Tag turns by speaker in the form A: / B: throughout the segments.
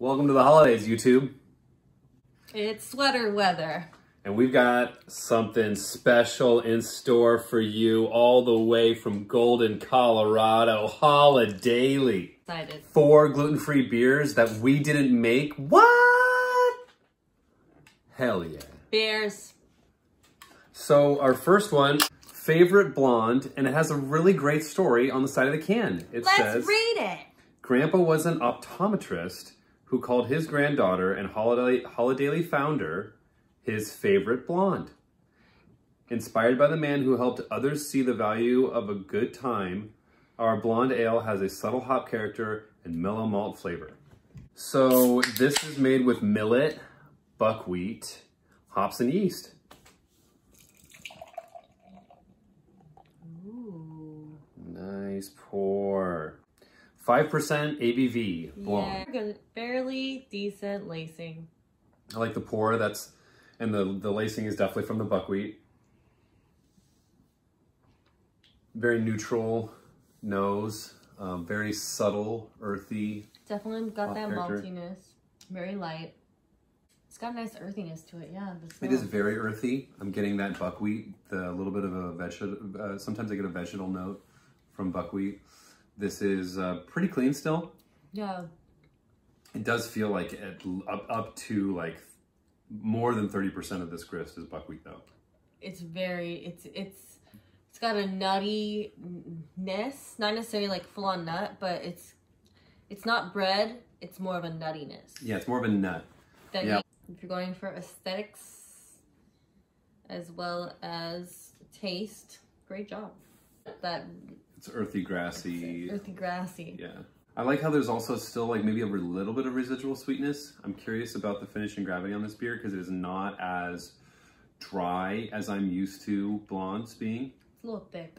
A: Welcome to the holidays, YouTube.
B: It's sweater weather.
A: And we've got something special in store for you all the way from Golden, Colorado. Holidaily.
B: Excited.
A: 4 gluten-free beers that we didn't make. What? Hell yeah.
B: Beers.
A: So our first one, Favorite Blonde, and it has a really great story on the side of the can. It says,
B: Let's read it.
A: Grandpa was an optometrist who called his granddaughter and Holidaily founder his favorite blonde. Inspired by the man who helped others see the value of a good time, our blonde ale has a subtle hop character and mellow malt flavor. So this is made with millet, buckwheat, hops, and yeast.
B: Ooh.
A: Nice pour. 5% ABV blonde.
B: Yeah, fairly decent lacing.
A: I like the pour. And the lacing is definitely from the buckwheat. Very neutral nose, very subtle, earthy.
B: Definitely got that
A: character.
B: maltiness. Very light. It's got a nice earthiness to it, yeah.
A: It is very earthy. I'm getting that buckwheat, the little bit of a vegetable. Sometimes I get a vegetal note from buckwheat. This is pretty clean still.
B: Yeah.
A: It does feel like up to like more than 30% of this grist is buckwheat though.
B: It's got a nuttiness, not necessarily like full on nut, but it's not bread. It's more of a nuttiness.
A: Yeah, it's more of a nut.
B: Yeah. If you're going for aesthetics as well as taste, great job.
A: It's earthy, grassy.
B: Earthy, grassy.
A: Yeah. I like how there's also still like maybe a little bit of residual sweetness. I'm curious about the finish and gravity on this beer because it is not as dry as I'm used to blondes being.
B: It's a little thick.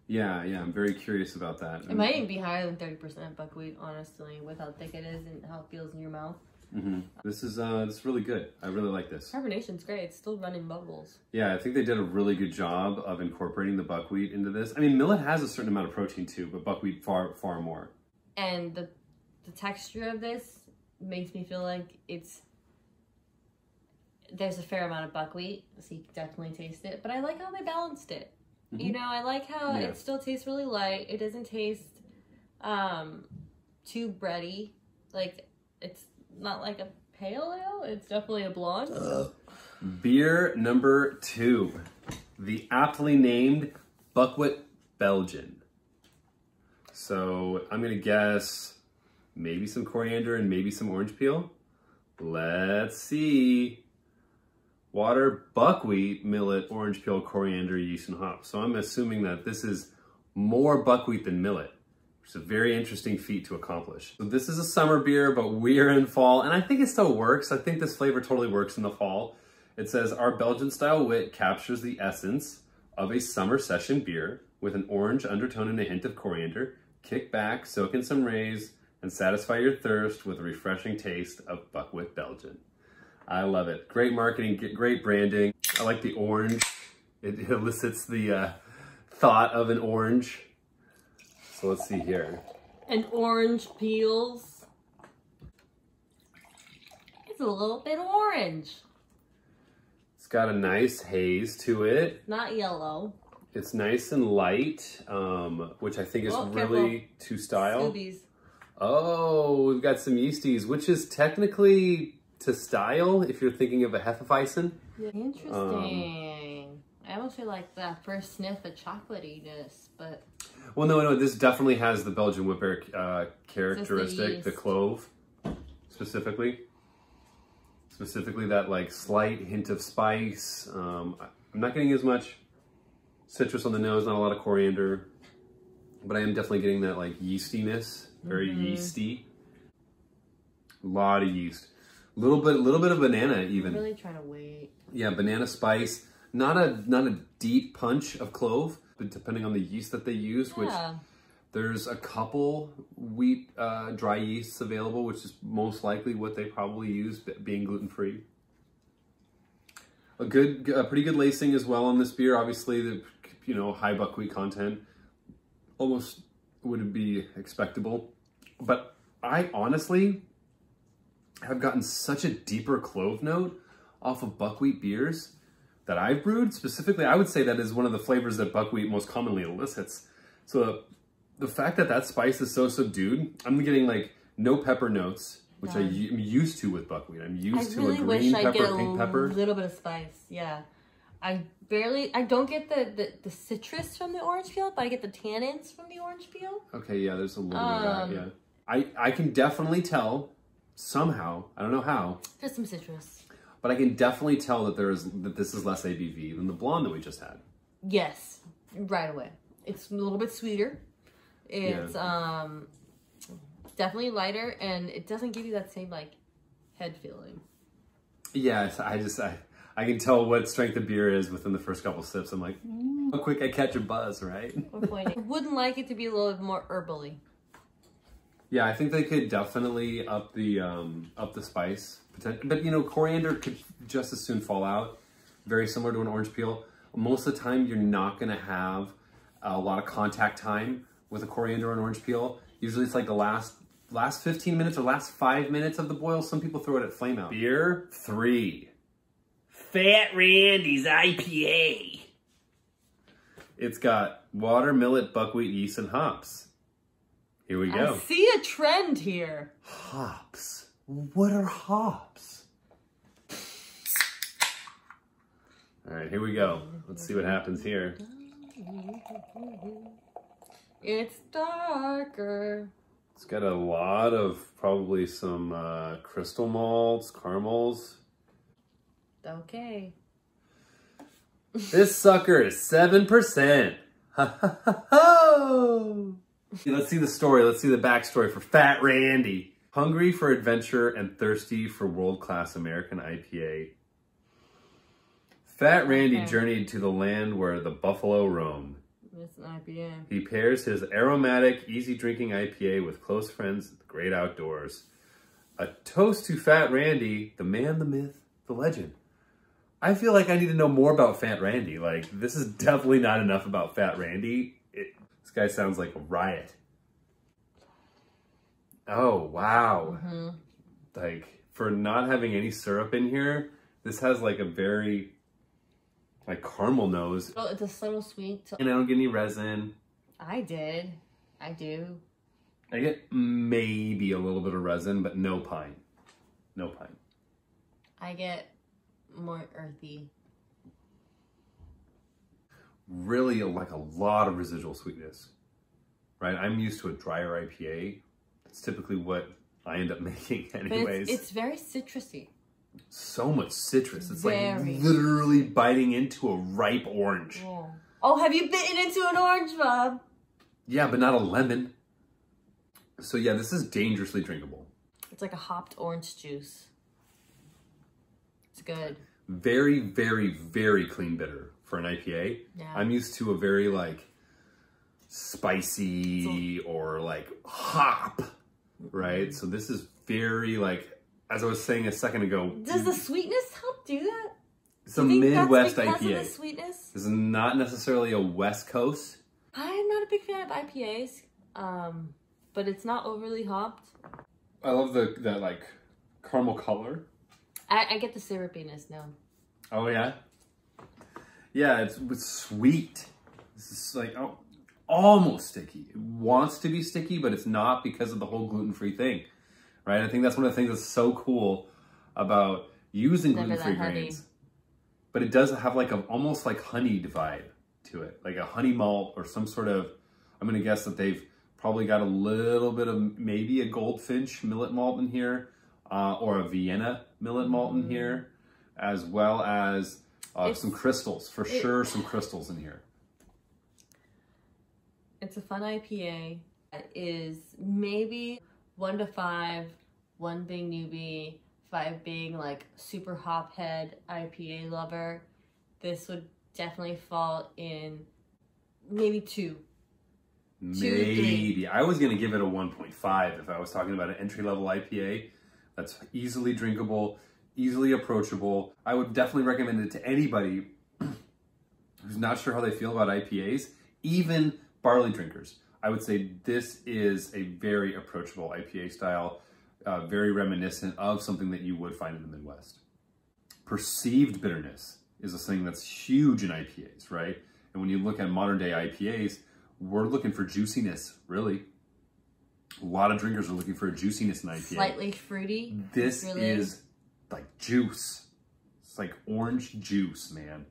A: Yeah, I'm very curious about that.
B: It might even be higher than 30% buckwheat, honestly, with how thick it is and how it feels in your mouth.
A: Mm-hmm. This is really good. I really like this.
B: Carbonation's great. It's still running bubbles.
A: Yeah, I think they did a really good job of incorporating the buckwheat into this. I mean, millet has a certain amount of protein too, but buckwheat far more.
B: And the texture of this makes me feel like there's a fair amount of buckwheat, so you can definitely taste it. But I like how they balanced it. Mm-hmm. You know, I like how it still tastes really light. It doesn't taste too bready. Like, it's not like a pale ale. It's definitely a blonde.
A: Beer number 2. The aptly named BuckWit Belgian. So I'm going to guess maybe some coriander and maybe some orange peel. Let's see. Water, buckwheat, millet, orange peel, coriander, yeast, and hops. So I'm assuming that this is more buckwheat than millet. It's a very interesting feat to accomplish. So this is a summer beer, but we're in fall, and I think it still works. I think this flavor totally works in the fall. It says, our Belgian-style wit captures the essence of a summer session beer with an orange undertone and a hint of coriander. Kick back, soak in some rays, and satisfy your thirst with a refreshing taste of BuckWit Belgian. I love it. Great marketing, great branding. I like the orange. It elicits the thought of an orange. So let's see here.
B: And orange peels. It's a little bit orange.
A: It's got a nice haze to it.
B: Not yellow.
A: It's nice and light, which I think is really to style.
B: Scoobies.
A: Oh, we've got some yeasties, which is technically to style if you're thinking of a Hefeweizen.
B: Interesting. I almost feel like that first sniff of chocolatiness, but...
A: Well, no, this definitely has the Belgian Wit beer characteristic, the clove, specifically. Specifically that like slight hint of spice. I'm not getting as much citrus on the nose, not a lot of coriander, but I am definitely getting that like yeastiness, very yeasty. A lot of yeast. Little bit of banana even.
B: I'm really trying to wait.
A: Yeah, banana spice. Not a deep punch of clove, but depending on the yeast that they use, which there's a couple wheat dry yeasts available, which is most likely what they probably use, being gluten-free. A pretty good lacing as well on this beer. Obviously, the high buckwheat content almost would be expectable, but I honestly have gotten such a deeper clove note off of buckwheat beers that I've brewed. Specifically, I would say that is one of the flavors that buckwheat most commonly elicits. So the fact that that spice is so subdued, I'm getting like no pepper notes, which I'm used to with buckwheat. I'm used to a green pepper, pink pepper.
B: A little bit of spice, yeah. I don't get the citrus from the orange peel, but I get the tannins from the orange peel.
A: Okay, yeah, there's a little bit of that, yeah. I can definitely tell somehow, I don't know how.
B: There's some citrus.
A: But I can definitely tell that this is less ABV than the blonde that we just had.
B: Yes, right away. It's a little bit sweeter. It's definitely lighter, and it doesn't give you that same like head feeling. Yeah,
A: I can tell what strength the beer is within the first couple sips. I'm like, how quick I catch a buzz, right?
B: I wouldn't like it to be a little bit more herbally.
A: Yeah, I think they could definitely up the spice. But you know, coriander could just as soon fall out. Very similar to an orange peel. Most of the time, you're not going to have a lot of contact time with a coriander or an orange peel. Usually, it's like the last 15 minutes or last 5 minutes of the boil. Some people throw it at flame out. Beer 3. Fat Randy's IPA. It's got water, millet, buckwheat, yeast, and hops. Here we go.
B: I see a trend here.
A: Hops. What are hops? All right, here we go. Let's see what happens here.
B: It's darker.
A: It's got a lot of probably some crystal malts, caramels.
B: Okay.
A: This sucker is 7%. Ha ha ha ho! Let's see the story. Let's see the backstory for Fat Randy. Hungry for adventure and thirsty for world-class American IPA. Fat Randy journeyed to the land where the buffalo roam.
B: It's an IPA.
A: He pairs his aromatic, easy-drinking IPA with close friends at the great outdoors. A toast to Fat Randy, the man, the myth, the legend. I feel like I need to know more about Fat Randy. Like, this is definitely not enough about Fat Randy. This guy sounds like a riot. Oh, wow. Mm-hmm. Like, for not having any syrup in here, this has like a very, like, caramel nose.
B: Oh, it's a subtle sweet.
A: And I don't get any resin.
B: I did. I do.
A: I get maybe a little bit of resin, but no pine. No pine.
B: I get more earthy.
A: Really, like, a lot of residual sweetness, right? I'm used to a drier IPA. That's typically what I end up making anyways.
B: But it's very citrusy.
A: So much citrus. It's like literally biting into a ripe orange.
B: Yeah. Oh, have you bitten into an orange, Bob?
A: Yeah, but not a lemon. So yeah, this is dangerously drinkable.
B: It's like a hopped orange juice. It's good.
A: Very, very, very clean bitter for an IPA. Yeah. I'm used to a very like spicy or like hop, right? So this is very like, as I was saying a second ago.
B: Does the sweetness help do that?
A: It's a Midwest IPA.
B: Of the sweetness?
A: This is not necessarily a West Coast.
B: I'm not a big fan of IPAs, but it's not overly hopped.
A: I love that like caramel color.
B: I get the syrupiness now.
A: Oh yeah? Yeah, it's sweet. This is like almost sticky. It wants to be sticky, but it's not because of the whole gluten-free thing, right? I think that's one of the things that's so cool about using gluten-free grains. But it does have like almost like honeyed vibe to it, like a honey malt or some sort of, I'm going to guess that they've probably got a little bit of maybe a Goldfinch millet malt in here, or a Vienna millet malt in here, as well as some crystals, for sure some crystals in here.
B: It's a fun IPA. It is maybe 1 to 5, 1 being newbie, 5 being like super hop head IPA lover. This would definitely fall in maybe 2.
A: Maybe. I was going to give it a 1.5 if I was talking about an entry-level IPA that's easily drinkable, easily approachable. I would definitely recommend it to anybody who's not sure how they feel about IPAs, even barley drinkers. I would say this is a very approachable IPA style. very reminiscent of something that you would find in the Midwest. Perceived bitterness is a thing that's huge in IPAs, right? And when you look at modern day IPAs, we're looking for juiciness, really. A lot of drinkers are looking for a juiciness in IPA.
B: Slightly fruity.
A: This
B: really
A: is like juice. It's like orange juice, man.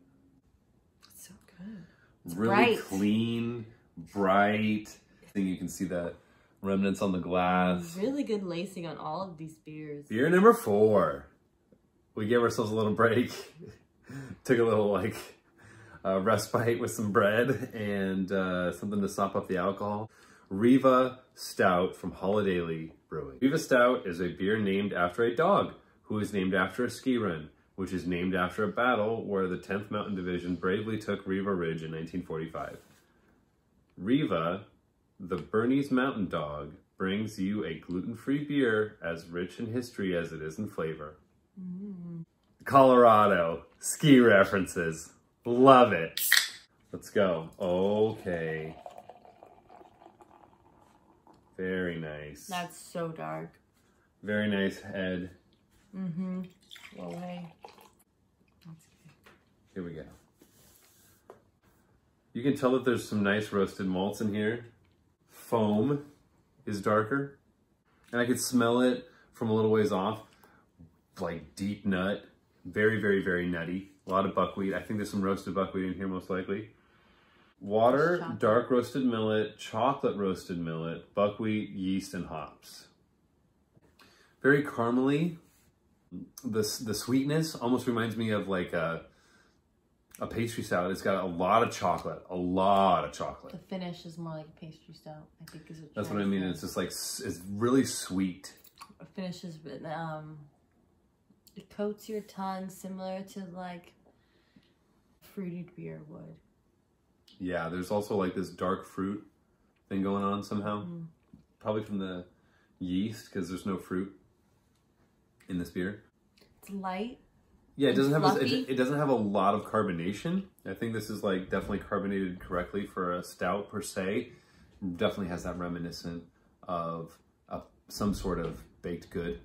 B: It's so good. It's
A: really
B: bright.
A: Clean, bright. I think you can see that remnants on the glass.
B: Really good lacing on all of these beers.
A: Beer number 4. We gave ourselves a little break. Took a little like respite with some bread and something to sop up the alcohol. Riva Stout from Holidaily Brewing. Riva Stout is a beer named after a dog, who is named after a ski run, which is named after a battle where the 10th Mountain Division bravely took Riva Ridge in 1945. Riva, the Bernese Mountain Dog, brings you a gluten-free beer as rich in history as it is in flavor. Colorado, ski references. Love it. Let's go. Okay. Very nice.
B: That's so dark.
A: Very nice head.
B: Mm-hmm. Well, hey. That's good.
A: Here we go. You can tell that there's some nice roasted malts in here. Foam is darker. And I could smell it from a little ways off. Like deep nut. Very, very, very nutty. A lot of buckwheat. I think there's some roasted buckwheat in here most likely. Water,
B: Chocolate.
A: dark roasted millet, chocolate roasted millet, buckwheat, yeast, and hops. Very caramely. The sweetness almost reminds me of like a pastry stout. It's got a lot of chocolate. A lot of chocolate.
B: The finish is more like a pastry stout, I think is what
A: That's what I mean. It's just like, it's really sweet.
B: It finishes with, it coats your tongue similar to like fruited beer would.
A: Yeah, there's also like this dark fruit thing going on somehow. Probably from the yeast, because there's no fruit in this beer.
B: It's light.
A: Yeah, it doesn't have
B: fluffy.
A: it doesn't have a lot of carbonation. I think this is like definitely carbonated correctly for a stout per se. Definitely has that reminiscent of some sort of baked good.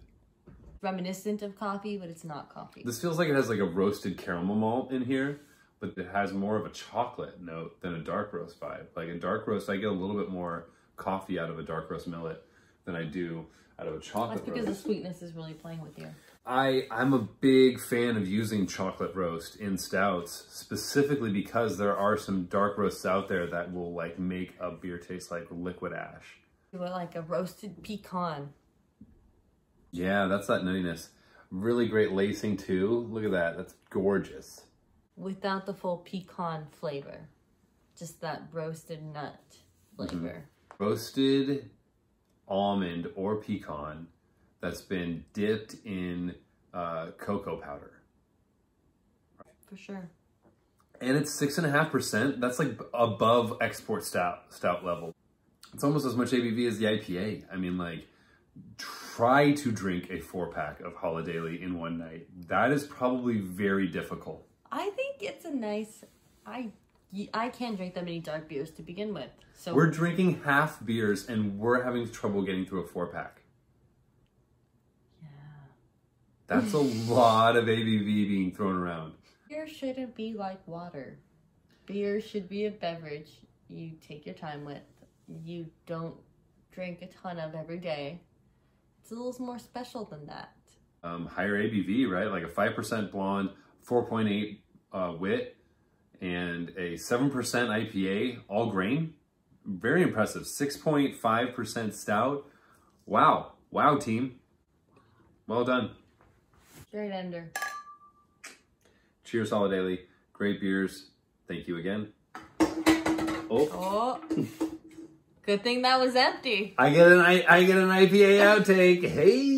B: Reminiscent of coffee, but it's not coffee.
A: This feels like it has like a roasted caramel malt in here, but it has more of a chocolate note than a dark roast vibe. Like a dark roast, I get a little bit more coffee out of a dark roast millet than I do out of a chocolate roast.
B: That's because the sweetness is really playing with you.
A: I'm a big fan of using chocolate roast in stouts, specifically because there are some dark roasts out there that will like make a beer taste like liquid ash.
B: You want like a roasted pecan.
A: Yeah, that's that nuttiness. Really great lacing too. Look at that. That's gorgeous.
B: Without the full pecan flavor. Just that roasted nut flavor.
A: Roasted almond or pecan that's been dipped in cocoa powder.
B: For sure.
A: And it's 6.5%. That's like above export stout level. It's almost as much ABV as the IPA. I mean, like, try to drink a 4-pack of Holidaily in one night. That is probably very difficult.
B: I think it's a nice... I can't drink that many dark beers to begin with. So
A: We're drinking half beers and we're having trouble getting through a 4-pack.
B: Yeah.
A: That's a lot of ABV being thrown around.
B: Beer shouldn't be like water. Beer should be a beverage you take your time with. You don't drink a ton of every day. It's a little more special than that.
A: Higher ABV, right? Like a 5% blonde, 4.8 wit, and a 7% IPA, all grain. Very impressive. 6.5% stout. Wow. Wow, team. Well done.
B: Straight ender.
A: Cheers, Holidaily. Great beers. Thank you again.
B: Oh. Good thing that was empty.
A: I get an IPA outtake. Hey.